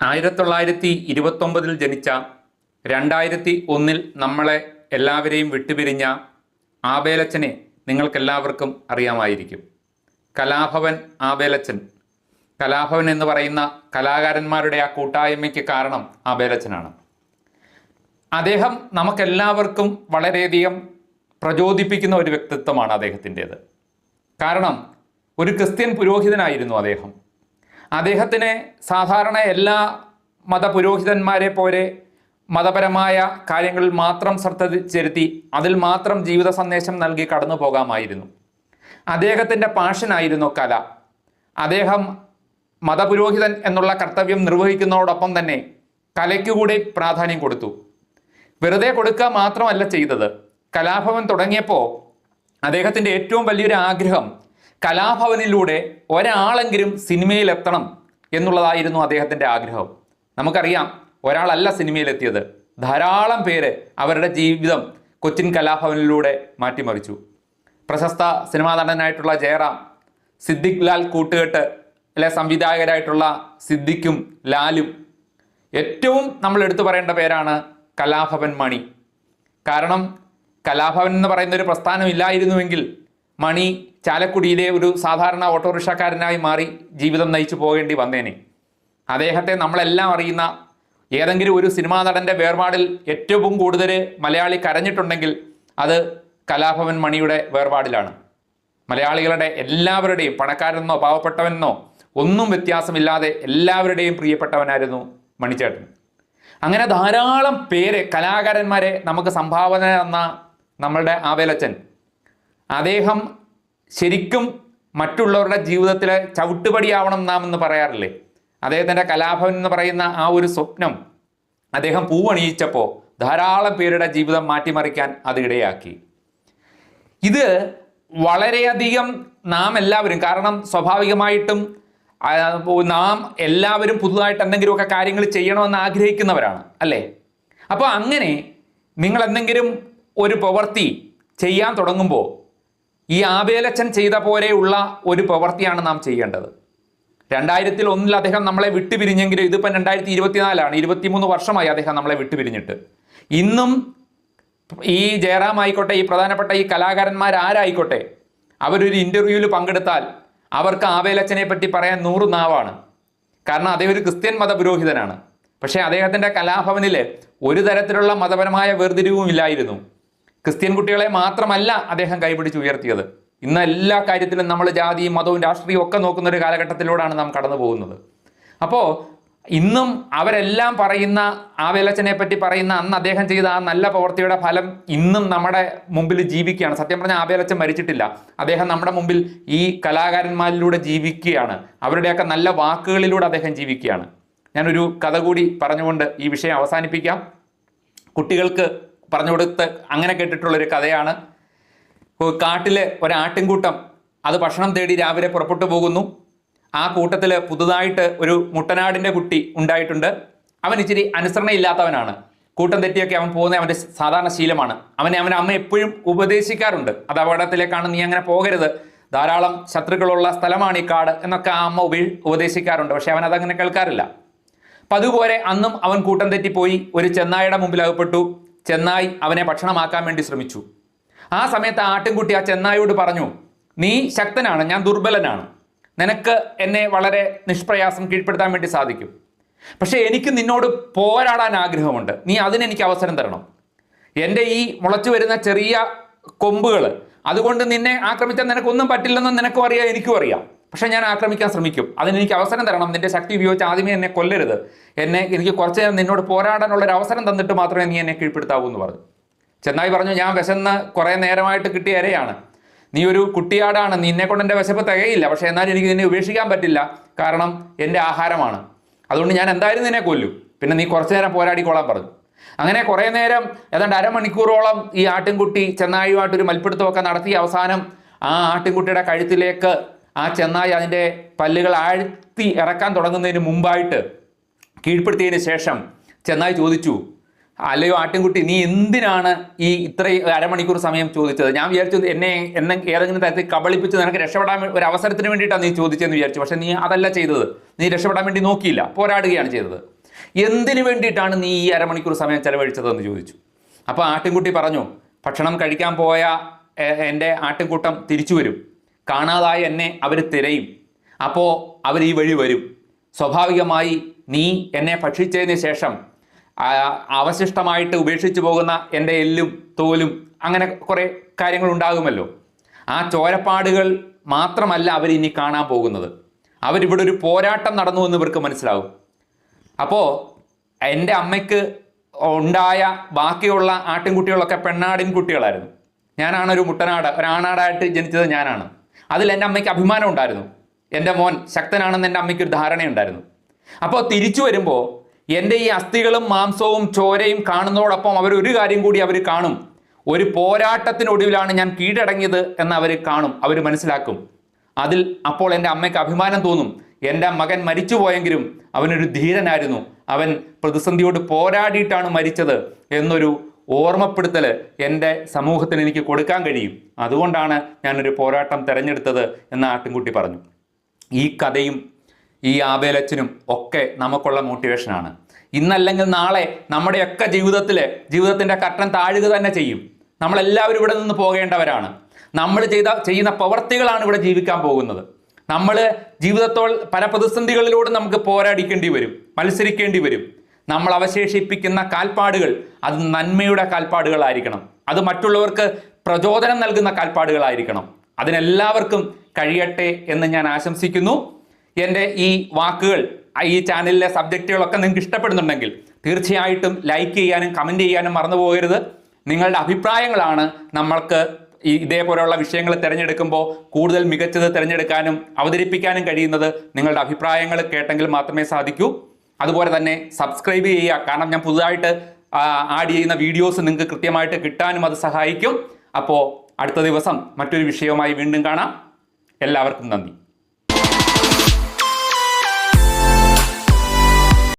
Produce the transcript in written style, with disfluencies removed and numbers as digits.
1929 ജനിച്ച 2001 നമ്മളെ എല്ലാവരെയും വിട്ടുപിരിഞ്ഞ ആബേലച്ചനെ നിങ്ങൾക്കെല്ലാവർക്കും അറിയാമായിരിക്കും. കലാഭവൻ ആബേലച്ചൻ. കലാഭവൻ എന്ന് പറയുന്ന കലാകാരന്മാരുടെ ആ കൂട്ടായ്മയ്ക്ക് കാരണം ആബേലച്ചനാണ്. അദ്ദേഹം നമുക്കെല്ലാവർക്കും വളരെയധികം പ്രചോദിപ്പിക്കുന്ന ഒരു വ്യക്തിത്വമാണ് അദ്ദേഹത്തിൻ്റേത്. കാരണം ഒരു ക്രിസ്ത്യൻ പുരോഹിതനായിരുന്നു അദ്ദേഹം. അദ്ദേഹത്തിന് സാധാരണ എല്ലാ മതപുരോഹിതന്മാരെ പോലെ മതപരമായ കാര്യങ്ങളിൽ മാത്രം ശ്രദ്ധ ചെലുത്തി അതിൽ മാത്രം ജീവിത സന്ദേശം നൽകി കടന്നു പോകാമായിരുന്നു. അദ്ദേഹത്തിൻ്റെ പാഷനായിരുന്നു കല. അദ്ദേഹം മതപുരോഹിതൻ എന്നുള്ള കർത്തവ്യം നിർവഹിക്കുന്നതോടൊപ്പം തന്നെ കലയ്ക്കുകൂടി പ്രാധാന്യം കൊടുത്തു. വെറുതെ കൊടുക്കുക മാത്രമല്ല ചെയ്തത്. കലാഭവൻ തുടങ്ങിയപ്പോൾ അദ്ദേഹത്തിൻ്റെ ഏറ്റവും വലിയൊരു ആഗ്രഹം കലാഭവനിലൂടെ ഒരാളെങ്കിലും സിനിമയിലെത്തണം എന്നുള്ളതായിരുന്നു അദ്ദേഹത്തിൻ്റെ ആഗ്രഹം. നമുക്കറിയാം, ഒരാളല്ല സിനിമയിലെത്തിയത്, ധാരാളം പേര് അവരുടെ ജീവിതം കൊച്ചിൻ കലാഭവനിലൂടെ മാറ്റിമറിച്ചു. പ്രശസ്ത സിനിമാ നടനായിട്ടുള്ള ജയറാം, സിദ്ദിഖ് ലാൽ കൂട്ടുകെട്ട് സംവിധായകരായിട്ടുള്ള സിദ്ദിഖും ലാലും, ഏറ്റവും നമ്മൾ എടുത്തു പറയേണ്ട പേരാണ് കലാഭവൻ മണി. കാരണം കലാഭവൻ എന്ന് പറയുന്ന ഒരു പ്രസ്ഥാനം ഇല്ലായിരുന്നുവെങ്കിൽ മണി ചാലക്കുടിയിലെ ഒരു സാധാരണ ഓട്ടോറിക്ഷക്കാരനായി മാറി ജീവിതം നയിച്ചു പോകേണ്ടി വന്നേനെ. അദ്ദേഹത്തെ നമ്മളെല്ലാം അറിയുന്ന ഏതെങ്കിലും ഒരു സിനിമാ നടൻ്റെ വേർപാടിൽ ഏറ്റവും കൂടുതൽ മലയാളി കരഞ്ഞിട്ടുണ്ടെങ്കിൽ അത് കലാഭവൻ മണിയുടെ വേർപാടിലാണ്. മലയാളികളുടെ എല്ലാവരുടെയും, പണക്കാരെന്നോ പാവപ്പെട്ടവനെന്നോ ഒന്നും വ്യത്യാസമില്ലാതെ എല്ലാവരുടെയും പ്രിയപ്പെട്ടവനായിരുന്നു മണിച്ചേട്ടൻ. അങ്ങനെ ധാരാളം പേര്, കലാകാരന്മാരെ നമുക്ക് സംഭാവന തന്ന നമ്മളുടെ ആബേലച്ചൻ, അദ്ദേഹം ശരിക്കും മറ്റുള്ളവരുടെ ജീവിതത്തിലെ ചവിട്ടുപടിയാവണം നാം എന്ന് പറയാറില്ലേ? അദ്ദേഹത്തിൻ്റെ കലാഭവൻ എന്ന് പറയുന്ന ആ ഒരു സ്വപ്നം അദ്ദേഹം പൂവണിയിച്ചപ്പോൾ ധാരാളം പേരുടെ ജീവിതം മാറ്റിമറിക്കാൻ അത് ഇടയാക്കി. ഇത് വളരെയധികം നാം എല്ലാവരും, കാരണം സ്വാഭാവികമായിട്ടും നാം എല്ലാവരും പുതുതായിട്ട് എന്തെങ്കിലുമൊക്കെ കാര്യങ്ങൾ ചെയ്യണമെന്ന് ആഗ്രഹിക്കുന്നവരാണ് അല്ലേ? അപ്പോൾ അങ്ങനെ നിങ്ങൾ എന്തെങ്കിലും ഒരു പ്രവൃത്തി ചെയ്യാൻ തുടങ്ങുമ്പോൾ ഈ ആബേലച്ചൻ ചെയ്ത പോലെയുള്ള ഒരു പ്രവൃത്തിയാണ് നാം ചെയ്യേണ്ടത്. 2001 അദ്ദേഹം നമ്മളെ വിട്ടുപിരിഞ്ഞെങ്കിലും ഇതിപ്പം 2024 23 വർഷമായി അദ്ദേഹം നമ്മളെ വിട്ടുപിരിഞ്ഞിട്ട്. ഇന്നും ഈ ജയറാം ആയിക്കോട്ടെ, ഈ പ്രധാനപ്പെട്ട ഈ കലാകാരന്മാരാരായിക്കോട്ടെ, അവരൊരു ഇൻ്റർവ്യൂവിൽ പങ്കെടുത്താൽ അവർക്ക് ആബേലച്ചനെ പറ്റി പറയാൻ 100 നാവാണ്. കാരണം അദ്ദേഹം ഒരു ക്രിസ്ത്യൻ മതപുരോഹിതനാണ്. പക്ഷേ അദ്ദേഹത്തിൻ്റെ കലാഭവനിൽ ഒരു തരത്തിലുള്ള മതപരമായ വേർതിരിവും ഇല്ലായിരുന്നു. ക്രിസ്ത്യൻ കുട്ടികളെ മാത്രമല്ല അദ്ദേഹം കൈപിടിച്ച് ഉയർത്തിയത്. ഇന്ന് എല്ലാ കാര്യത്തിലും നമ്മൾ ജാതിയും മതവും രാഷ്ട്രീയവും ഒക്കെ നോക്കുന്ന ഒരു കാലഘട്ടത്തിലൂടെയാണ് നാം കടന്നു പോകുന്നത്. അപ്പോൾ ഇന്നും അവരെല്ലാം പറയുന്ന ആബേലച്ചനെ പറ്റി പറയുന്ന അന്ന് അദ്ദേഹം ചെയ്ത ആ നല്ല പ്രവൃത്തിയുടെ ഫലം ഇന്നും നമ്മുടെ മുമ്പിൽ ജീവിക്കുകയാണ്. സത്യം പറഞ്ഞാൽ ആബേലച്ചൻ മരിച്ചിട്ടില്ല. അദ്ദേഹം നമ്മുടെ മുമ്പിൽ ഈ കലാകാരന്മാരിലൂടെ ജീവിക്കുകയാണ്. അവരുടെയൊക്കെ നല്ല വാക്കുകളിലൂടെ അദ്ദേഹം ജീവിക്കുകയാണ്. ഞാനൊരു കഥ കൂടി പറഞ്ഞുകൊണ്ട് ഈ വിഷയം അവസാനിപ്പിക്കാം. കുട്ടികൾക്ക് പറഞ്ഞു കൊടുത്ത് അങ്ങനെ കേട്ടിട്ടുള്ളൊരു കഥയാണ്. കാട്ടിലെ ഒരാട്ടിൻകൂട്ടം അത് ഭക്ഷണം തേടി രാവിലെ പുറപ്പെട്ടു പോകുന്നു. ആ കൂട്ടത്തിൽ പുതുതായിട്ട് ഒരു മുട്ടനാടിൻ്റെ കുട്ടി ഉണ്ടായിട്ടുണ്ട്. അവൻ ഇച്ചിരി അനുസരണയില്ലാത്തവനാണ്. കൂട്ടം തെറ്റിയൊക്കെ അവൻ പോകുന്നത് അവൻ്റെ സാധാരണ ശീലമാണ്. അവനെ അമ്മ എപ്പോഴും ഉപദേശിക്കാറുണ്ട്, അത് അപകടത്തിലേക്കാണ്, നീ അങ്ങനെ പോകരുത്, ധാരാളം ശത്രുക്കളുള്ള സ്ഥലമാണ് ഈ കാട് എന്നൊക്കെ ആ അമ്മ ഉപദേശിക്കാറുണ്ട്. പക്ഷെ അവൻ അതങ്ങനെ കേൾക്കാറില്ല. അപ്പം അതുപോലെ അന്നും അവൻ കൂട്ടം തെറ്റിപ്പോയി ഒരു ചെന്നായുടെ മുമ്പിൽ അകപ്പെട്ടു. ചെന്നായി അവനെ ഭക്ഷണമാക്കാൻ വേണ്ടി ശ്രമിച്ചു. ആ സമയത്ത് ആട്ടിൻകുട്ടി ആ ചെന്നായോട് പറഞ്ഞു, നീ ശക്തനാണ്, ഞാൻ ദുർബലനാണ്, നിനക്ക് എന്നെ വളരെ നിഷ്പ്രയാസം കീഴ്പ്പെടുത്താൻ വേണ്ടി സാധിക്കും. പക്ഷേ എനിക്ക് നിന്നോട് പോരാടാൻ ആഗ്രഹമുണ്ട്, നീ അതിനെനിക്ക് അവസരം തരണം. എൻ്റെ ഈ മുളച്ചു വരുന്ന ചെറിയ കൊമ്പുകൾ അതുകൊണ്ട് നിന്നെ ആക്രമിച്ചാൽ നിനക്കൊന്നും പറ്റില്ലെന്ന് നിനക്കും അറിയാം, എനിക്കും അറിയാം. പക്ഷേ ഞാൻ ആക്രമിക്കാൻ ശ്രമിക്കും, അതിനെനിക്ക് അവസരം തരണം, നിന്റെ ശക്തി ഉപയോഗിച്ച് ആദ്യമേ എന്നെ കൊല്ലരുത്, എനിക്ക് കുറച്ച് നേരം നിന്നോട് പോരാടാനുള്ളൊരു അവസരം തന്നിട്ട് മാത്രമേ നീ എന്നെ കീഴ്പ്പെടുത്താവൂ എന്ന് പറഞ്ഞു. ചെന്നായി പറഞ്ഞു, ഞാൻ വിശന്ന് കുറേ നേരമായിട്ട് കിട്ടിയ ഇരയാണ്, നീ ഒരു കുട്ടിയാടാണ്, നിന്നെ കൊണ്ട് എൻ്റെ വിശപ്പ് തികയില്ല, പക്ഷേ എന്നാലും എനിക്ക് നിന്നെ ഉപേക്ഷിക്കാൻ പറ്റില്ല, കാരണം എൻ്റെ ആഹാരമാണ്, അതുകൊണ്ട് ഞാൻ എന്തായാലും നിന്നെ കൊല്ലും, പിന്നെ നീ കുറച്ച് നേരം പോരാടിക്കോളാൻ പറഞ്ഞു. അങ്ങനെ കുറേ നേരം, ഏതാണ്ട് അരമണിക്കൂറോളം ഈ ആട്ടിൻകുട്ടി ചെന്നായുമായിട്ടൊരു മൽപ്പിടുത്തമൊക്കെ നടത്തി അവസാനം ആ ആട്ടിൻകുട്ടിയുടെ കഴുത്തിലേക്ക് ആ ചെന്നായി അതിൻ്റെ പല്ലുകൾ ആഴ്ത്തി ഇറക്കാൻ തുടങ്ങുന്നതിന് മുമ്പായിട്ട് കീഴ്പ്പെടുത്തിയതിന് ശേഷം ചെന്നായി ചോദിച്ചു, അല്ലയോ ആട്ടിൻകുട്ടി, നീ എന്തിനാണ് ഈ ഇത്രയും അരമണിക്കൂർ സമയം ചോദിച്ചത്? ഞാൻ വിചാരിച്ചു എന്നെ ഏതെങ്കിലും തരത്തിൽ കബളിപ്പിച്ച് നിനക്ക് രക്ഷപ്പെടാൻ ഒരു അവസരത്തിന് വേണ്ടിയിട്ടാണ് നീ ചോദിച്ചതെന്ന് വിചാരിച്ചു. പക്ഷെ നീ അതല്ല ചെയ്തത്. നീ രക്ഷപ്പെടാൻ വേണ്ടി നോക്കിയില്ല, പോരാടുകയാണ് ചെയ്തത്. എന്തിനു വേണ്ടിയിട്ടാണ് നീ ഈ അരമണിക്കൂർ സമയം ചെലവഴിച്ചതെന്ന് ചോദിച്ചു. അപ്പോൾ ആട്ടിൻകുട്ടി പറഞ്ഞു, ഭക്ഷണം കഴിക്കാൻ പോയ എൻ്റെ ആട്ടിൻകൂട്ടം തിരിച്ചു വരും, കാണാതായ എന്നെ അവർ തിരയും, അപ്പോൾ അവർ ഈ വഴി വരും. സ്വാഭാവികമായി നീ എന്നെ ഭക്ഷിച്ചതിന് ശേഷം അവശിഷ്ടമായിട്ട് ഉപേക്ഷിച്ചു പോകുന്ന എൻ്റെ എല്ലും തോലും അങ്ങനെ കുറേ കാര്യങ്ങൾ ഉണ്ടാകുമല്ലോ. ആ ചോരപ്പാടുകൾ മാത്രമല്ല അവരിനി കാണാൻ പോകുന്നത്. അവരിവിടെ ഒരു പോരാട്ടം നടന്നു എന്ന് ഇവർക്ക് മനസ്സിലാവും. അപ്പോൾ എൻ്റെ അമ്മയ്ക്ക് ഉണ്ടായ ബാക്കിയുള്ള ആട്ടിൻകുട്ടികളൊക്കെ പെണ്ണാടിൻ കുട്ടികളായിരുന്നു. ഞാനാണ് ഒരു മുട്ടനാട്, ഒരാണാടായിട്ട് ജനിച്ചത് ഞാനാണ്. അതിൽ എൻ്റെ അമ്മയ്ക്ക് അഭിമാനം ഉണ്ടായിരുന്നു. എൻ്റെ മോൻ ശക്തനാണെന്ന് എൻ്റെ അമ്മയ്ക്കൊരു ധാരണയുണ്ടായിരുന്നു. അപ്പോൾ തിരിച്ചു വരുമ്പോൾ എൻ്റെ ഈ അസ്ഥികളും മാംസവും ചോരയും കാണുന്നതോടൊപ്പം അവരൊരു കാര്യം കൂടി അവർ കാണും. ഒരു പോരാട്ടത്തിനൊടുവിലാണ് ഞാൻ കീഴടങ്ങിയത് എന്ന് അവർ കാണും, അവർ മനസ്സിലാക്കും. അപ്പോൾ എൻ്റെ അമ്മയ്ക്ക് അഭിമാനം തോന്നും. എൻ്റെ മകൻ മരിച്ചു പോയെങ്കിലും അവനൊരു ധീരനായിരുന്നു, അവൻ പ്രതിസന്ധിയോട് പോരാടിയിട്ടാണ് മരിച്ചത് എന്നൊരു ഓർമ്മപ്പെടുത്തൽ എൻ്റെ സമൂഹത്തിന് എനിക്ക് കൊടുക്കാൻ കഴിയും. അതുകൊണ്ടാണ് ഞാനൊരു പോരാട്ടം തിരഞ്ഞെടുത്തത് എന്ന് ആട്ടിൻകുട്ടി പറഞ്ഞു. ഈ കഥയും ഈ ആബേലച്ചനും ഒക്കെ നമുക്കുള്ള മോട്ടിവേഷനാണ്. ഇന്നല്ലെങ്കിൽ നാളെ നമ്മുടെയൊക്കെ ജീവിതത്തിൻ്റെ കർട്ടൻ താഴുക തന്നെ ചെയ്യും. നമ്മളെല്ലാവരും ഇവിടെ നിന്ന് പോകേണ്ടവരാണ്. നമ്മൾ ചെയ്യുന്ന പ്രവർത്തികളാണ് ഇവിടെ ജീവിക്കാൻ പോകുന്നത്. നമ്മൾ ജീവിതത്തോൾ പല പ്രതിസന്ധികളിലൂടെ നമുക്ക് പോരാടിക്കേണ്ടി വരും, മത്സരിക്കേണ്ടി വരും. നമ്മൾ അവശേഷിപ്പിക്കുന്ന കാൽപ്പാടുകൾ അത് നന്മയുടെ കാൽപ്പാടുകളായിരിക്കണം. അത് മറ്റുള്ളവർക്ക് പ്രചോദനം നൽകുന്ന കാൽപ്പാടുകളായിരിക്കണം. അതിനെല്ലാവർക്കും കഴിയട്ടെ എന്ന് ഞാൻ ആശംസിക്കുന്നു. എൻ്റെ ഈ വാക്കുകൾ, ഈ ചാനലിലെ സബ്ജക്റ്റുകളൊക്കെ നിങ്ങൾക്ക് ഇഷ്ടപ്പെടുന്നുണ്ടെങ്കിൽ തീർച്ചയായിട്ടും ലൈക്ക് ചെയ്യാനും കമൻറ്റ് ചെയ്യാനും മറന്നു പോകരുത്. നിങ്ങളുടെ അഭിപ്രായങ്ങളാണ് നമ്മൾക്ക് ഇതേപോലെയുള്ള വിഷയങ്ങൾ തിരഞ്ഞെടുക്കുമ്പോൾ കൂടുതൽ മികച്ചത് തിരഞ്ഞെടുക്കാനും അവതരിപ്പിക്കാനും കഴിയുന്നത്. നിങ്ങളുടെ അഭിപ്രായങ്ങൾ കേട്ടെങ്കിൽ മാത്രമേ സാധിക്കൂ. അതുപോലെ തന്നെ സബ്സ്ക്രൈബ് ചെയ്യുക, കാരണം ഞാൻ പുതുതായിട്ട് ആഡ് ചെയ്യുന്ന വീഡിയോസ് നിങ്ങൾക്ക് കൃത്യമായിട്ട് കിട്ടാനും അത് സഹായിക്കും. അപ്പോൾ അടുത്ത ദിവസം മറ്റൊരു വിഷയവുമായി വീണ്ടും കാണാം. എല്ലാവർക്കും നന്ദി.